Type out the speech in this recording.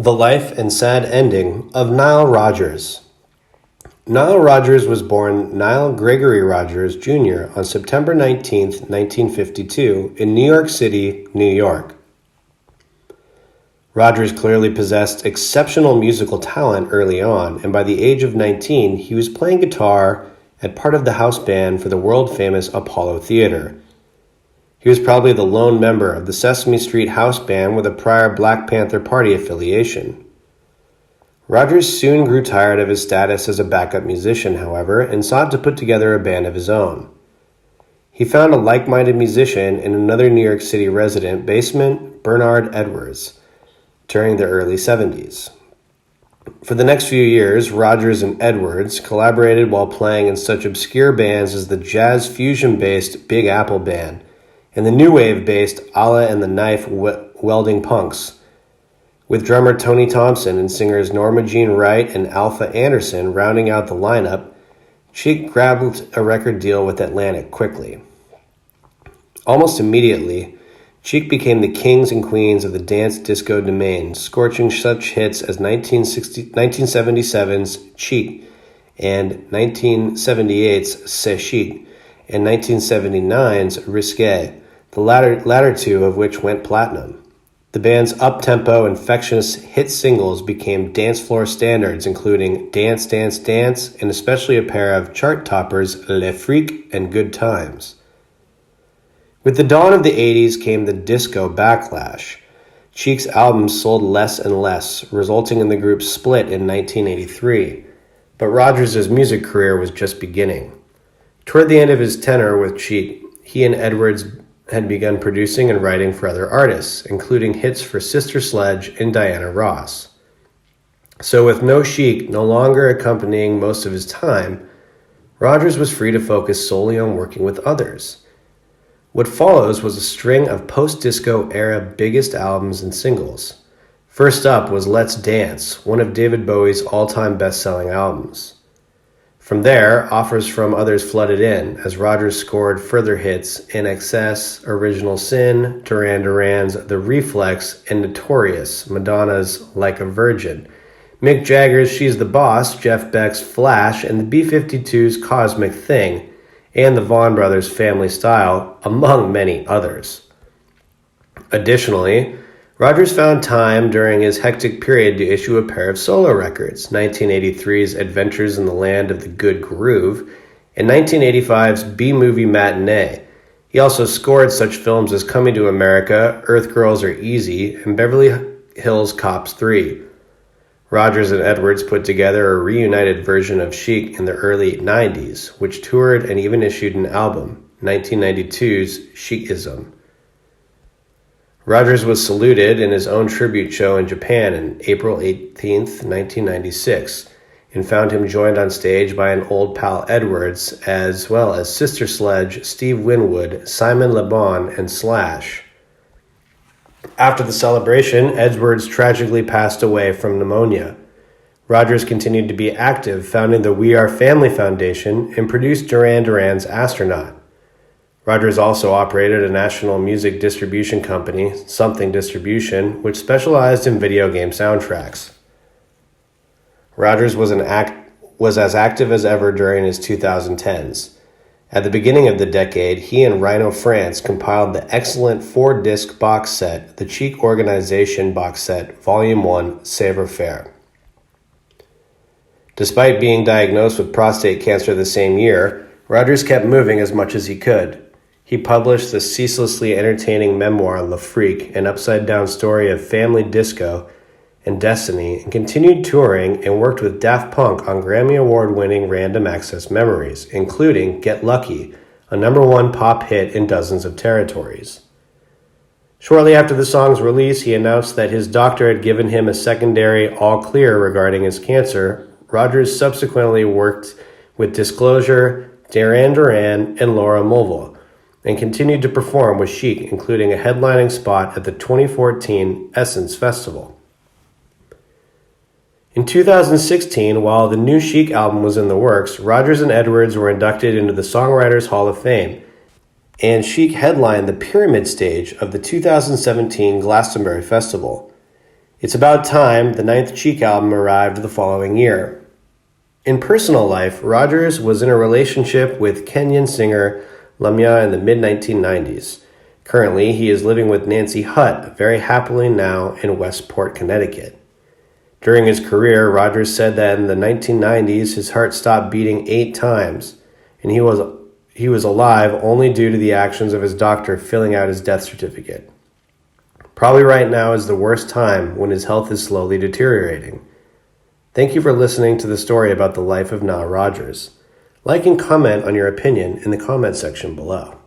The Life and Sad Ending of Nile Rodgers. Nile Rodgers was born Nile Gregory Rodgers Jr. on September 19, 1952, in New York City, New York. Rodgers clearly possessed exceptional musical talent early on, and by the age of 19, he was playing guitar at part of the house band for the world-famous Apollo Theater. He was probably the lone member of the Sesame Street house band with a prior Black Panther Party affiliation. Rodgers soon grew tired of his status as a backup musician, however, and sought to put together a band of his own. He found a like-minded musician in another New York City resident, bassman Bernard Edwards, during the early 70s. For the next few years, Rodgers and Edwards collaborated while playing in such obscure bands as the jazz fusion-based Big Apple Band and the new wave-based Allah and the Knife Welding Punks, with drummer Tony Thompson and singers Norma Jean Wright and Alpha Anderson rounding out the lineup. Cheek grabbed a record deal with Atlantic quickly. Almost immediately, Cheek became the kings and queens of the dance disco domain, scorching such hits as 1977's Cheek and 1978's C'est Chic and 1979's Risque, the latter two of which went platinum. The band's up-tempo, infectious hit singles became dance floor standards, including Dance, Dance, Dance, and especially a pair of chart toppers, Le Freak and Good Times. With the dawn of the 80s came the disco backlash. Cheek's albums sold less and less, resulting in the group's split in 1983. But Rodgers' music career was just beginning. Toward the end of his tenure with Cheek, he and Edwards had begun producing and writing for other artists, including hits for Sister Sledge and Diana Ross. So with Cheek no longer accompanying most of his time, Rodgers was free to focus solely on working with others. What follows was a string of post-disco era biggest albums and singles. First up was Let's Dance, one of David Bowie's all-time best-selling albums. From there, offers from others flooded in, as Rodgers scored further hits In Excess, Original Sin, Duran Duran's The Reflex, and Notorious, Madonna's Like a Virgin, Mick Jagger's She's the Boss, Jeff Beck's Flash, and the B-52's Cosmic Thing, and the Vaughan Brothers' Family Style, among many others. Additionally, Rodgers found time during his hectic period to issue a pair of solo records, 1983's Adventures in the Land of the Good Groove and 1985's B-Movie Matinee. He also scored such films as Coming to America, Earth Girls Are Easy, and Beverly Hills Cops 3. Rodgers and Edwards put together a reunited version of Chic in the early 90s, which toured and even issued an album, 1992's Chicism. Rodgers was saluted in his own tribute show in Japan on April 18, 1996, and found him joined on stage by an old pal Edwards, as well as Sister Sledge, Steve Winwood, Simon Le Bon, and Slash. After the celebration, Edwards tragically passed away from pneumonia. Rodgers continued to be active, founding the We Are Family Foundation, and produced Duran Duran's Astronaut. Rodgers also operated a national music distribution company, Something Distribution, which specialized in video game soundtracks. Rodgers was as active as ever during his 2010s. At the beginning of the decade, he and Rhino France compiled the excellent 4-disc box set, the Cheek Organization box set, Volume 1, Savoir Faire. Despite being diagnosed with prostate cancer the same year, Rodgers kept moving as much as he could. He published the ceaselessly entertaining memoir Le Freak, an upside-down story of family disco and destiny, and continued touring and worked with Daft Punk on Grammy Award-winning Random Access Memories, including Get Lucky, a #1 pop hit in dozens of territories. Shortly after the song's release, he announced that his doctor had given him a secondary all-clear regarding his cancer. Rodgers subsequently worked with Disclosure, Duran Duran, and Laura Mulville, and continued to perform with Chic, including a headlining spot at the 2014 Essence Festival. In 2016, while the new Chic album was in the works, Rodgers and Edwards were inducted into the Songwriters Hall of Fame, and Chic headlined the Pyramid stage of the 2017 Glastonbury Festival. It's about time the ninth Cheek album arrived the following year. In personal life, Rodgers was in a relationship with Kenyan singer Lamia in the mid-1990s. Currently, he is living with Nancy Hutt very happily now in Westport, Connecticut. During his career, Rodgers said that in the 1990s his heart stopped beating 8 times, and he was alive only due to the actions of his doctor filling out his death certificate. Probably right now is the worst time when his health is slowly deteriorating. Thank you for listening to the story about the life of Nile Rodgers. Like and comment on your opinion in the comment section below.